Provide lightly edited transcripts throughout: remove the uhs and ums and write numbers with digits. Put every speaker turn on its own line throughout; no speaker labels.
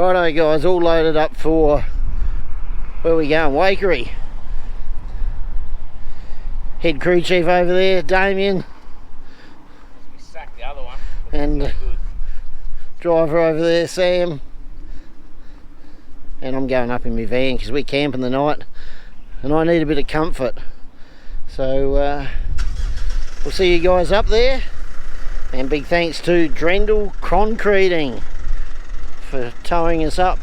Righto guys, all loaded up for where we going, Waikerie. Head crew chief over there, Damien.
We sacked the other one.
And driver over there, Sam. And I'm going up in my van because we're camping the night and I need a bit of comfort. So we'll see you guys up there. And big thanks to Drendel Concreting for towing us up.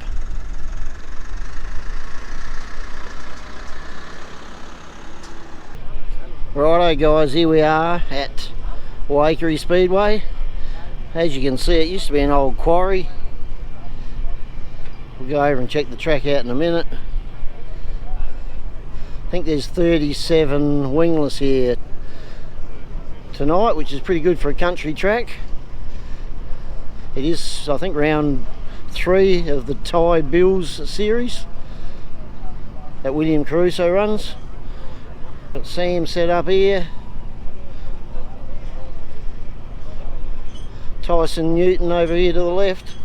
Righto guys, here we are at Waikerie Speedway. As you can see, it used to be an old quarry. We'll go over and check the track out in a minute. I think there's 37 wingless here tonight, which is pretty good for a country track. It is, I think, round 3 of the Ti Bills series that William Caruso runs. Got Sam set up here. Tyson Newton over here to the left.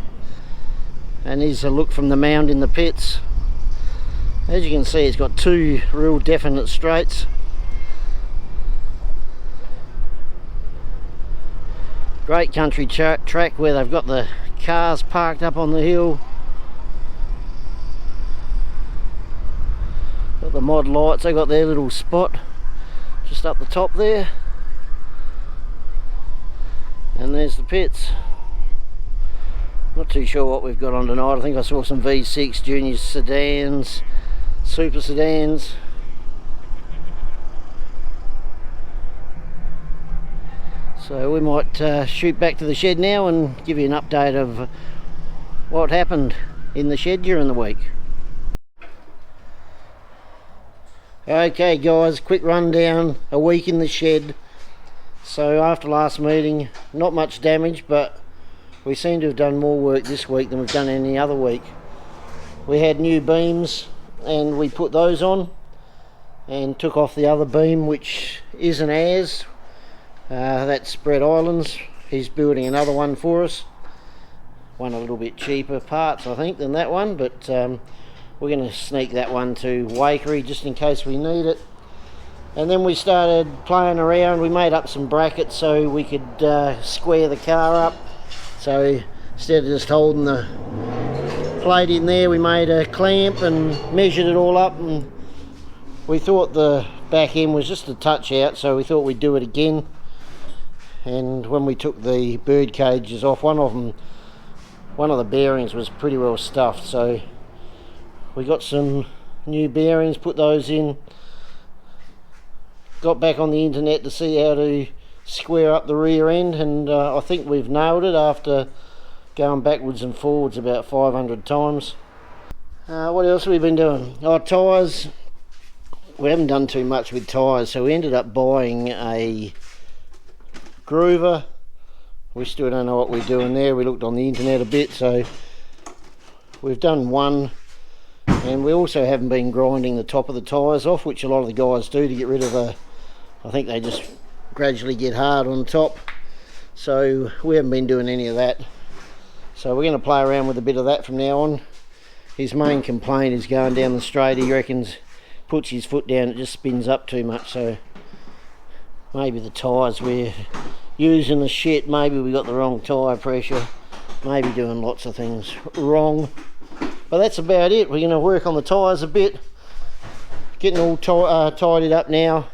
And here's a look from the mound in the pits. As you can see, it's got 2 real definite straights. Great country track where they've got the cars parked up on the hill. Got the mod lights, they got their little spot just up the top there. And there's the pits. Not too sure what we've got on tonight. I think I saw some V6 junior sedans, super sedans. So we might shoot back to the shed now and give you an update of what happened in the shed during the week. Okay guys, quick rundown, a week in the shed. So after last meeting, not much damage, but we seem to have done more work this week than we've done any other week. We had new beams and we put those on and took off the other beam which isn't ours. That's Brett Islands. He's building another one for us, one a little bit cheaper parts I think than that one, but we're going to sneak that one to Waikerie just in case we need it. And then we started playing around. We made up some brackets so we could square the car up. So instead of just holding the plate in there, we made a clamp and measured it all up, and we thought the back end was just a touch out, so we thought we'd do it again. And when we took the bird cages off, one of the bearings was pretty well stuffed, so we got some new bearings, put those in, got back on the internet to see how to square up the rear end, and I think we've nailed it after going backwards and forwards about 500 times. What else have we been doing? Tyres. We haven't done too much with tyres, so we ended up buying a groover. We still don't know what we're doing there. We looked on the internet a bit, so we've done one, and we also haven't been grinding the top of the tyres off, which a lot of the guys do to get rid of I think they just gradually get hard on top, so we haven't been doing any of that. So we're going to play around with a bit of that from now on. His main complaint is going down the straight. He reckons puts his foot down, it just spins up too much, so maybe the tyres we're using the shit, maybe we got the wrong tyre pressure, maybe doing lots of things wrong, but that's about it. We're going to work on the tyres a bit, getting all tidied up now,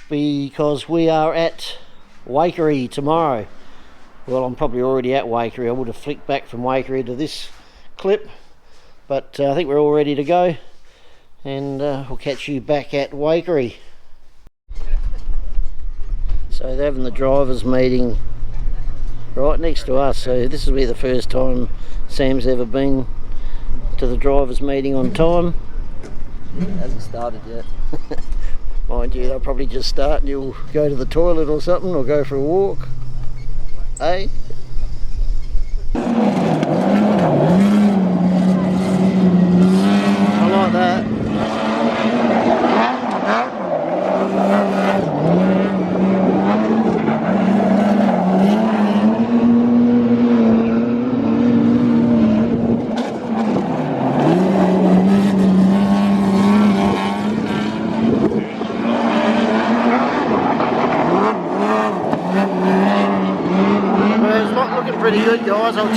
because we are at Waikerie tomorrow. Well, I'm probably already at Waikerie. I would have flicked back from Waikerie to this clip, but I think we're all ready to go, and we'll catch you back at Waikerie. So they're having the drivers meeting right next to us, so this will be the first time Sam's ever been to the drivers meeting on time.
It hasn't started yet.
Mind you, they'll probably just start and you'll go to the toilet or something, or go for a walk. Hey? I like that.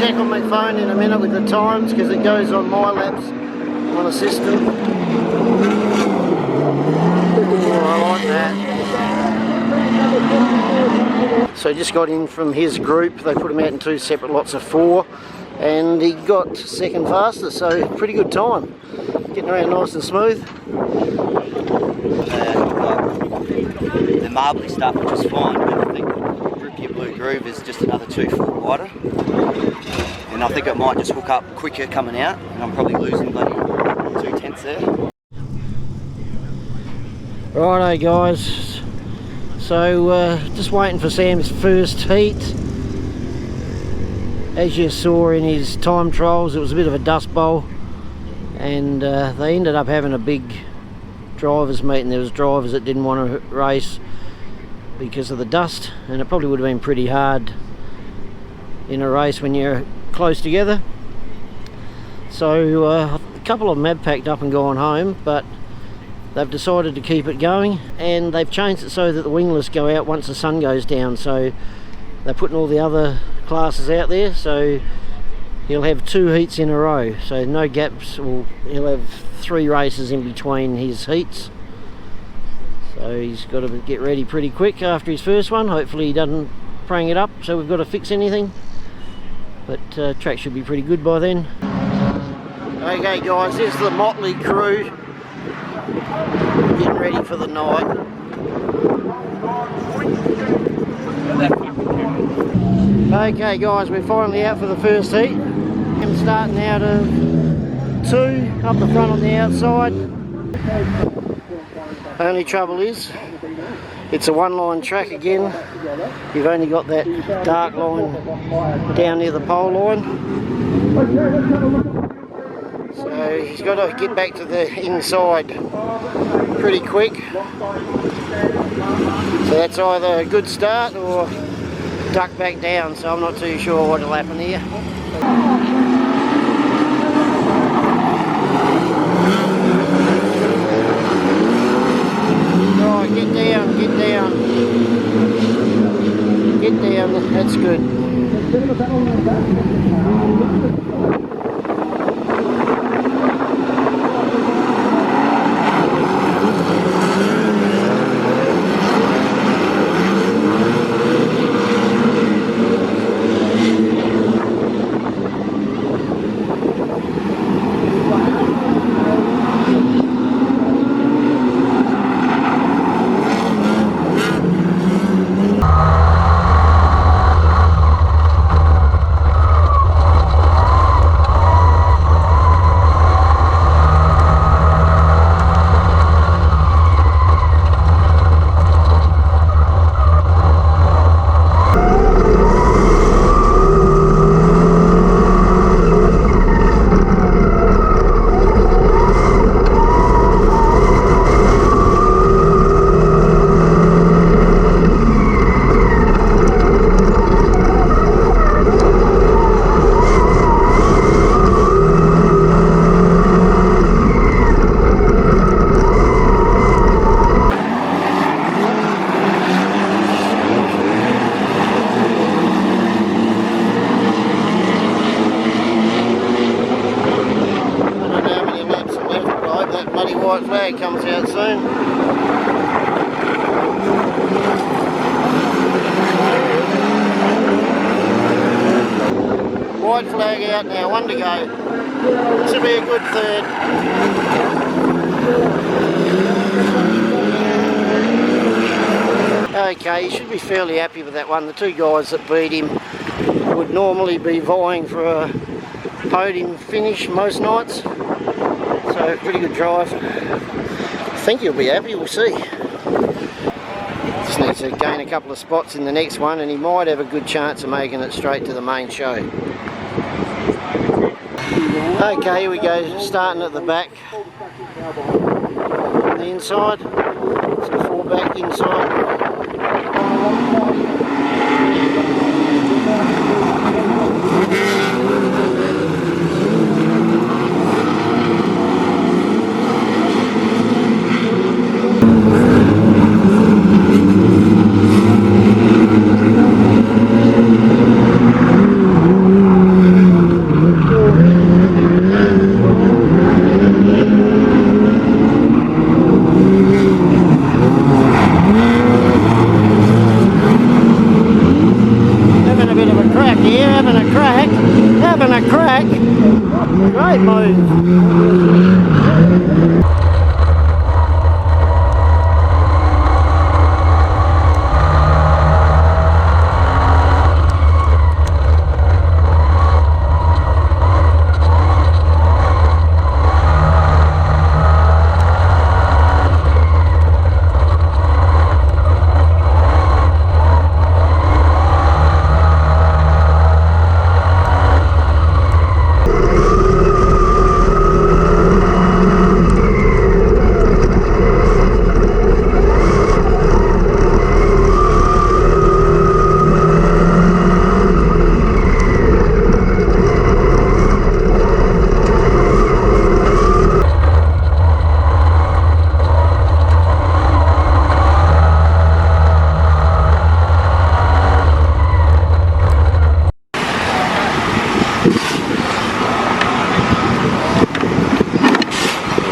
check on my phone in a minute with the times because it goes on my laps on a system. Oh, I like that. So he just got in from his group. They put him out in 2 separate lots of 4 and he got second fastest, so pretty good time. Getting around nice and smooth.
The marbly stuff, which is fine, but I think Rookie Blue Groove is just another 2 foot wider. And I think it might just hook up quicker coming out, and I'm probably losing bloody 2/10 there.
Righto guys, so just waiting for Sam's first heat. As you saw in his time trials, it was a bit of a dust bowl, and they ended up having a big drivers meeting. There was drivers that didn't want to race because of the dust, and it probably would have been pretty hard in a race when you're close together. So a couple of them have packed up and gone home, but they've decided to keep it going, and they've changed it so that the wingless go out once the sun goes down. So they're putting all the other classes out there, so he'll have 2 heats in a row, so no gaps. He'll have 3 races in between his heats, so he's got to get ready pretty quick after his first one. Hopefully he doesn't prang it up so we've got to fix anything, but track should be pretty good by then. Okay guys, here's the motley crew getting ready for the night. Okay guys, we're finally out for the first heat. I'm starting out of 2 up the front on the outside. Only trouble is, it's a 1-line track again. You've only got that dark line down near the pole line. So he's got to get back to the inside pretty quick. So that's either a good start or duck back down, so I'm not too sure what'll happen here. Right, get down, get down. Get down, that's good. White flag comes out soon. White flag out now, 1 to go. This will be a good third. Okay, he should be fairly happy with that one. The 2 guys that beat him would normally be vying for a podium finish most nights. So pretty good drive. I think he'll be happy, we'll see. Just needs to gain a couple of spots in the next one and he might have a good chance of making it straight to the main show. Okay, here we go, starting at the back. On the inside, so 4 back inside. Great move.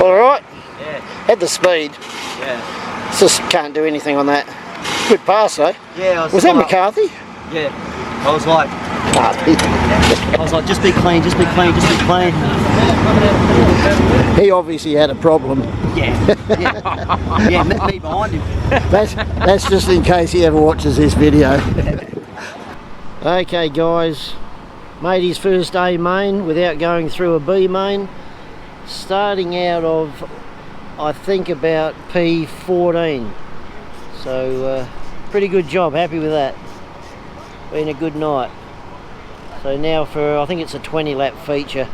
Alright?
Yeah.
Had the speed.
Yeah.
Just can't do anything on that. Good pass though.
Yeah.
Was that McCarthy?
Yeah. I was like, just be clean, just be clean, just be clean.
He obviously had a problem.
Yeah. Yeah. Yeah, me behind him.
That's just in case he ever watches this video. Okay guys, made his first A main without going through a B main. Starting out of, I think, about P14. So pretty good job, happy with that. Been a good night. So now for, I think it's a 20 lap feature.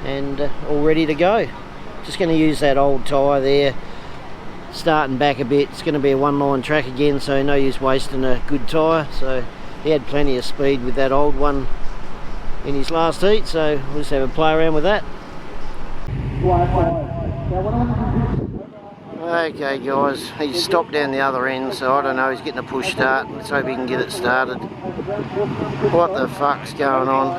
And all ready to go. Just going to use that old tyre there. Starting back a bit, it's going to be a one line track again, so no use wasting a good tyre. So he had plenty of speed with that old one in his last heat, so we'll just have a play around with that. Okay guys, he's stopped down the other end, so I don't know, he's getting a push start. Let's hope he can get it started. What the fuck's going on?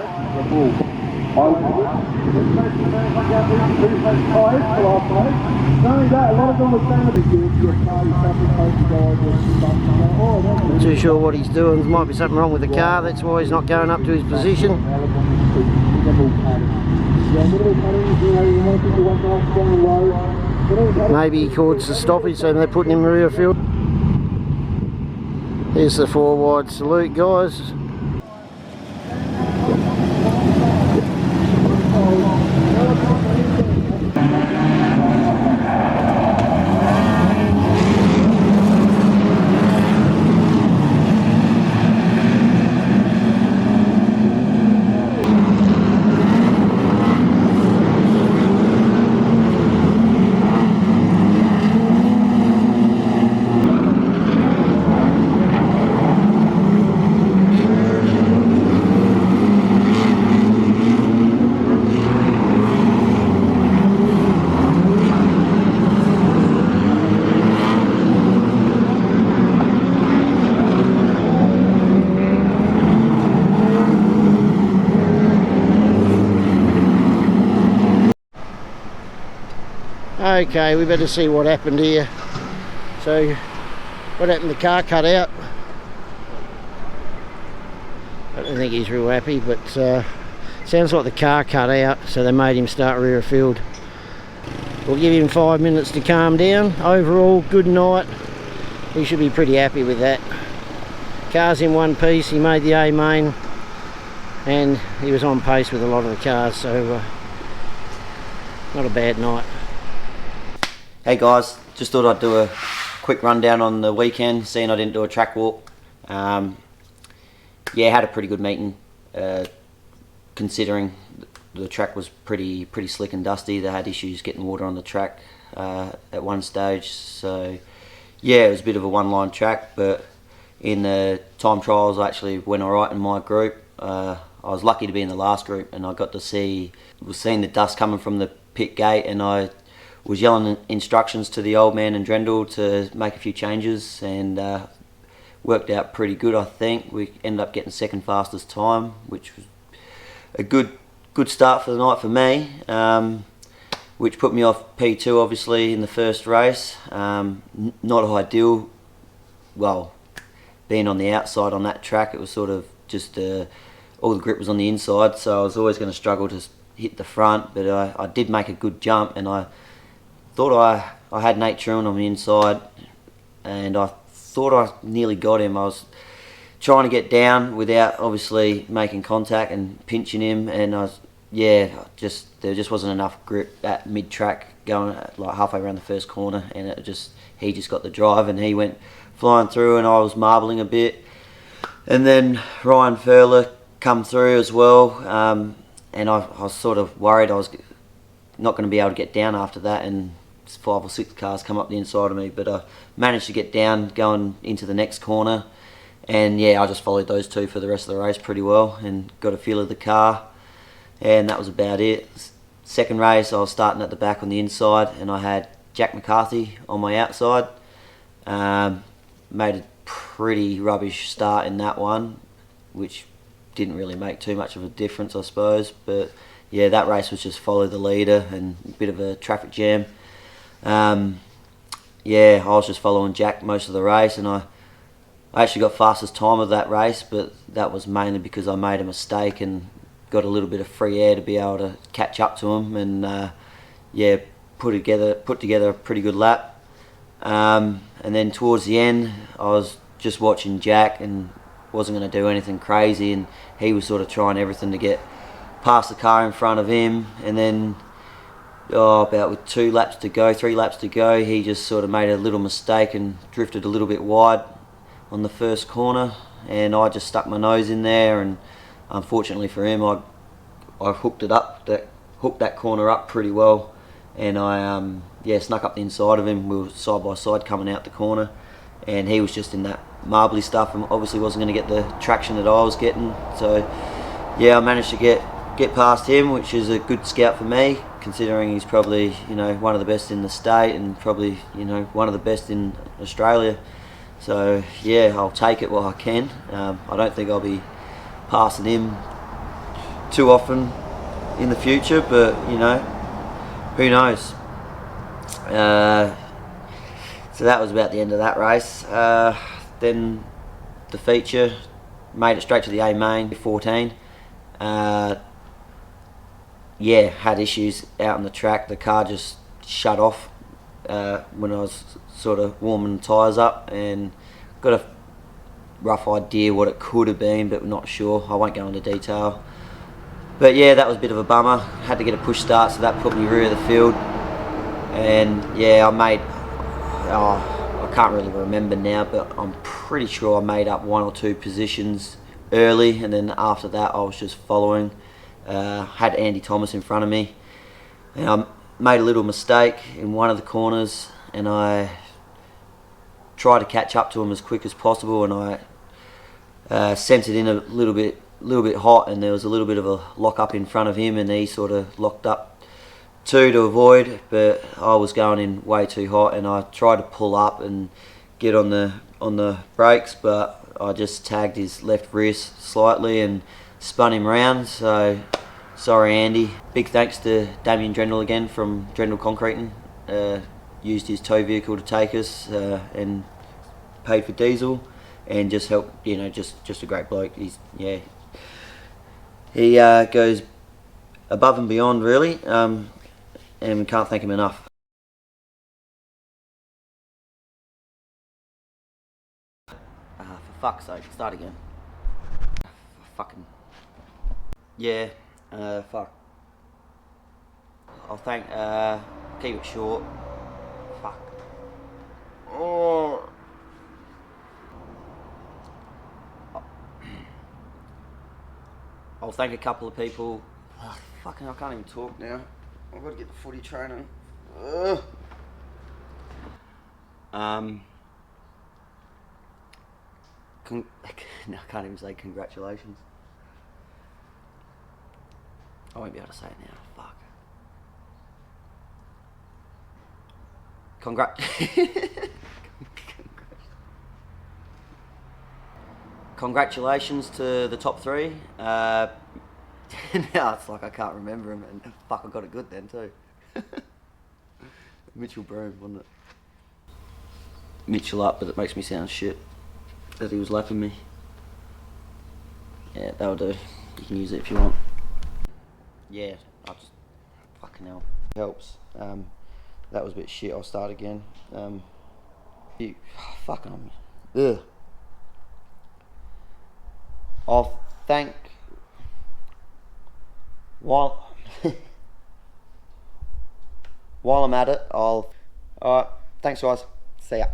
Not too sure what he's doing. There might be something wrong with the car, that's why he's not going up to his position. Maybe he caught the stoppage, so they're putting him in rear field. Here's the 4 wide salute, guys. Okay, we better see what happened here. So, what happened? The car cut out. I don't think he's real happy, but sounds like the car cut out, so they made him start rear field. We'll give him 5 minutes to calm down. Overall, good night. He should be pretty happy with that. Car's in one piece, he made the A main, and he was on pace with a lot of the cars, so not a bad night.
Hey guys, just thought I'd do a quick rundown on the weekend, seeing I didn't do a track walk. Yeah, had a pretty good meeting, considering the track was pretty slick and dusty. They had issues getting water on the track at one stage, so yeah, it was a bit of a one-line track, but in the time trials I actually went alright in my group. I was lucky to be in the last group, and I got to seeing the dust coming from the pit gate, and I was yelling instructions to the old man and Drendel to make a few changes, and worked out pretty good. I think we ended up getting second fastest time, which was a good start for the night for me, which put me off P2 obviously in the first race. Not ideal, well, being on the outside on that track, it was sort of just all the grip was on the inside, so I was always going to struggle to hit the front, but I did make a good jump, and I thought I had Nate Truman on the inside, and I thought I nearly got him. I was trying to get down without obviously making contact and pinching him, and there just wasn't enough grip at mid-track going like halfway around the first corner, and he just got the drive and he went flying through, and I was marbling a bit, and then Ryan Furler come through as well, and I was sort of worried I was not going to be able to get down after that, and 5 or 6 cars come up the inside of me, but I managed to get down going into the next corner, and yeah, I just followed those two for the rest of the race pretty well and got a feel of the car, and that was about it. Second race I was starting at the back on the inside, and I had Jack McCarthy on my outside. Made a pretty rubbish start in that one, which didn't really make too much of a difference, I suppose, but yeah, that race was just follow the leader and a bit of a traffic jam. Yeah, I was just following Jack most of the race, and I actually got fastest time of that race, but that was mainly because I made a mistake and got a little bit of free air to be able to catch up to him, and yeah, put together a pretty good lap. And then towards the end, I was just watching Jack and wasn't going to do anything crazy, and he was sort of trying everything to get past the car in front of him, and then about with 3 laps to go, he just sort of made a little mistake and drifted a little bit wide on the first corner, and I just stuck my nose in there, and unfortunately for him, I hooked that corner up pretty well, and I snuck up the inside of him. We were side by side coming out the corner, and he was just in that marbly stuff and obviously wasn't going to get the traction that I was getting. So yeah, I managed to get past him, which is a good scout for me, considering he's probably one of the best in the state and probably one of the best in Australia. So yeah, I'll take it while I can. I don't think I'll be passing him too often in the future, but who knows. So that was about the end of that race. Then the feature, made it straight to the A main 14. Yeah, had issues out on the track. The car just shut off when I was sort of warming the tyres up, and got a rough idea what it could have been, but not sure. I won't go into detail. But yeah, that was a bit of a bummer. Had to get a push start, so that put me rear of the field. And yeah, I can't really remember now, but I'm pretty sure I made up 1 or 2 positions early, and then after that I was just following. Had Andy Thomas in front of me, and I made a little mistake in one of the corners, and I tried to catch up to him as quick as possible, and I sent it in a little bit hot, and there was a little bit of a lock up in front of him, and he sort of locked up too to avoid, but I was going in way too hot, and I tried to pull up and get on the brakes, but I just tagged his left wrist slightly and spun him round. So sorry, Andy. Big thanks to Damien Drendel again from Drendel Concreting. Used his tow vehicle to take us and paid for diesel, and just helped. Just a great bloke. He goes above and beyond, really, and we can't thank him enough. For fuck's sake, start again. Fucking yeah. Fuck. I'll thank. Keep it short. Fuck. Oh. I'll thank a couple of people. Fucking, I can't even talk now. I've got to get the footy training. I can't even say congratulations. I won't be able to say it now. Fuck. Congratulations to the top 3. Now it's like I can't remember him, and fuck, I got it good then too. Mitchell Broome, wasn't it? Mitchell up, but it makes me sound shit that he was lapping me. Yeah, that'll do. You can use it if you want. Yeah, I just fucking hell helps. That was a bit shit. I'll start again. Fucking on me. Ugh. I'll thank while while I'm at it. Alright, thanks guys. See ya.